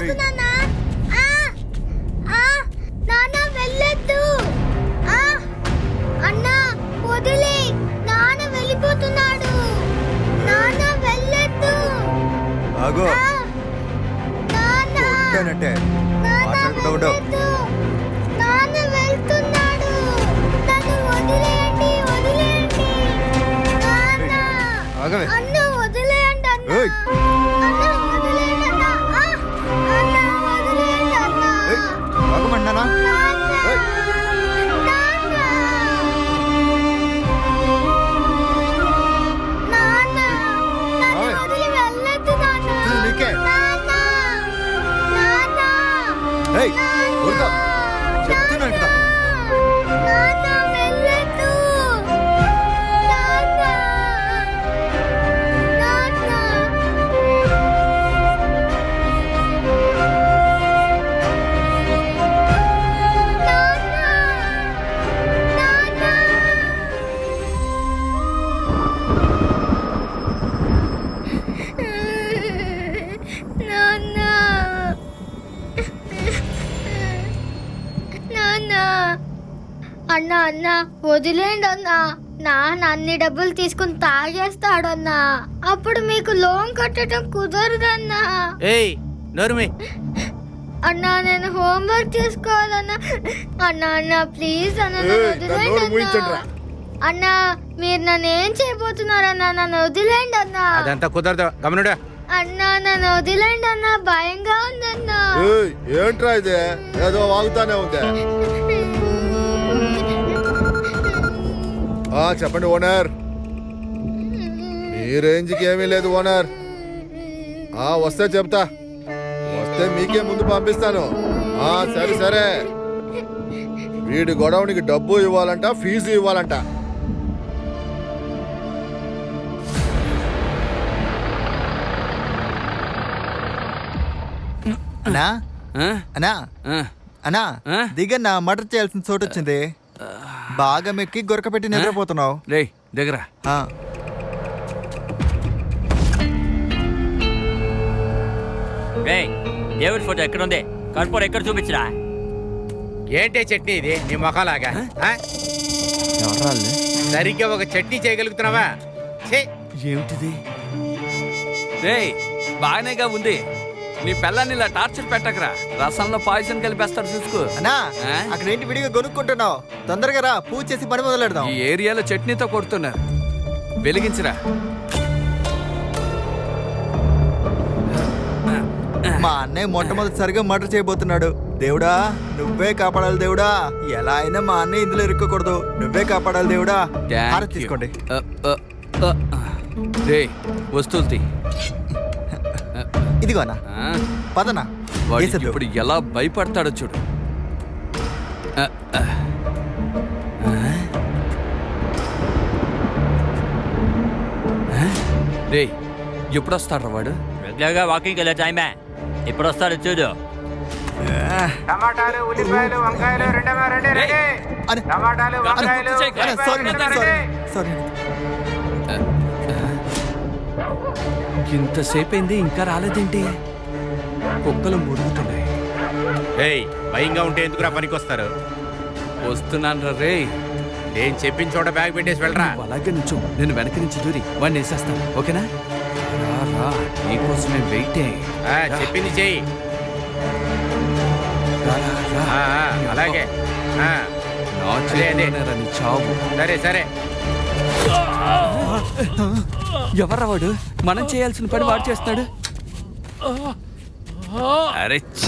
ఆగు నాన్న. నాన్న వెళ్ళొద్దు. అన్నా వదిలే, నాన్న వెళ్ళిపోతున్నాడు. నాన్న వెళ్ళొద్దు. ఆగు. నాన్న వద్దానంటే మాట్లాడకుండా నాన్న వెళ్తున్నాడు. నన్ను వదిలేయండి, వదిలేయండి. నాన్న ఆగవే. అన్న వదిలేయండి అన్న. ఏయ్. అన్న వదిలేయండి అన్న. అన్న వదిలేయండి అన్న. ఆగమన్నానా? నాన్న. ఏయ్. నాన్న. నాన్న. నన్ను ఆగవే. వదిలి వెళ్ళొద్దు నాన్న. ఇది నీకే. నాన్న. నాన్న. ఏయ్, ఊరుకో. చెప్తున్నాను కదా. నాన్న వెళ్ళొద్దు. నాన్న. నాన్న. నాన్న. నాన్న. అన్నా అన్న వదిలేండి అన్నా. నాన్న అన్ని డబ్బులు తీసుకుని తాగేస్తాడన్నా. అప్పుడు మీకు లోన్ కట్టడం కుదరదన్నా. ఏయ్ నోరుమి. అన్నా నేను హోంవర్క్ చేసుకోవాలన్నా. అన్నా అన్న ప్లీజ్ అన్న నన్ను ఏయ్, వదిలేండి నోరు అన్నా. మూయించండ్రా. అన్నా మీరు నన్ను ఏం చేయబోతున్నారన్నా? నన్ను వదిలేండి అన్నా. అదంతా కుదరదు గమనుడా. అన్నా నన్ను వదిలేండి అన్నా, భయంగా ఉందన్నా. ఏయ్, ఏంట్రా ఇది? ఏదో వాగుతానే ఉంది. చెప్పండి ఓనర్. మీ రేంజ్కి ఏమీ లేదు ఓనర్. వస్తే చెప్తా. వస్తే మీకే ముందు పంపిస్తాను. సరే సరే. వీడి గొడవనికి డబ్బు ఇవ్వాలంట, ఫీజు ఇవ్వాలంట. అన్నా ఆ? అన్నా ఆ. అన్నా ఆ? దిగన్నా మర్డర్ చేయాల్సిన చోటు వచ్చింది. బాగా మెక్కి గొరక పెట్టి నిద్రపోతున్నావు. రేయ్ దగ్గర ఆ, దేవుడి ఫోటో ఎక్కడ ఉంది? కర్పూరం ఎక్కడ చూపించరా? ఏంటే చట్నీ ఇది నీ మొఖలాగా? ఆ? ఎవరు వాళ్ళు? సరిగ్గా ఒక చట్నీ చేయగలుగుతున్నావా? ఛీ! ఏమిటిది? రేయ్ బాగానేగా ఉంది. నీ పిల్లని ఇలా టార్చర్ పెట్టకరా. రసంలో పాయిజన్ కలిపేస్తాడు చూసుకో. అన్నా ఆ? అక్కడ ఏంటి విడిగా కొనుక్కుంటున్నావు? తొందరగా రా, పూజ చేసి పని మొదలెడదాం. ఈ ఏరియాలో చట్నీతో కొడుతున్నారు. వెలిగించరా. మా అన్నయ్య మొట్టమొదటిసారిగా మర్డర్ చేయబోతున్నాడు. దేవుడా నువ్వే కాపాడాలి దేవుడా. ఎలా అయినా మా అన్నయ్య ఇందులో ఇరుక్కకూడదు. నువ్వే కాపాడాలి దేవుడా. Thank హారతి you. తీసుకోండి. రేయ్ వస్తువులు తీ. ఇదిగో అన్న, ఆ? పదనా. వాడు వేసేద్దు. ఇప్పుడు ఎలా భయపడతాడో చూడు. ఆ, ఆ. ఆ? ఆ? రేయ్ ఎప్పుడొస్తాడ్రా వాడు? రెగ్యులర్గా వాకింగ్ వెళ్ళే టైమే. ఇప్పుడు వస్తాడు చూడు. టమాటాలు, ఉల్లిపాయలు, వంకాయలు రెండేమో రండి, రండి. అన్న, టమాటాలు, వంకాయలు, గుర్తు చేయకు. అన్న, సారీ అన్న, ఉల్లిపాయలు సారీ, రండి. సారీ. ఇంతసేపు అయింది ఇంకా రాలేదేంటి? కుక్కలు మురుగుతున్నాయి. ఏయ్ భయంగా ఉంటే ఎందుకురా పనికొస్తారు? వస్తున్నాను రే. నేను చెప్పిన చోట బ్యాగ్ పెట్టేసి వెళ్ళరా. అలాగే నుంచో, నేను వెనక నుంచి దూరి వాడిని వేసేస్తాను. ఓకేనా? రా, రా, నీకోసమే వెయిటే. చెప్పింది చెయ్యి. రా, రా, రా. అలాగే. నా అదే, అదే. చేతిలోనేరా నీ చావు. సరే సరే. ఎవర్రా వాడు? మనం చేయాల్సిన పని వాడు చేస్తున్నాడు. అరే ఛ!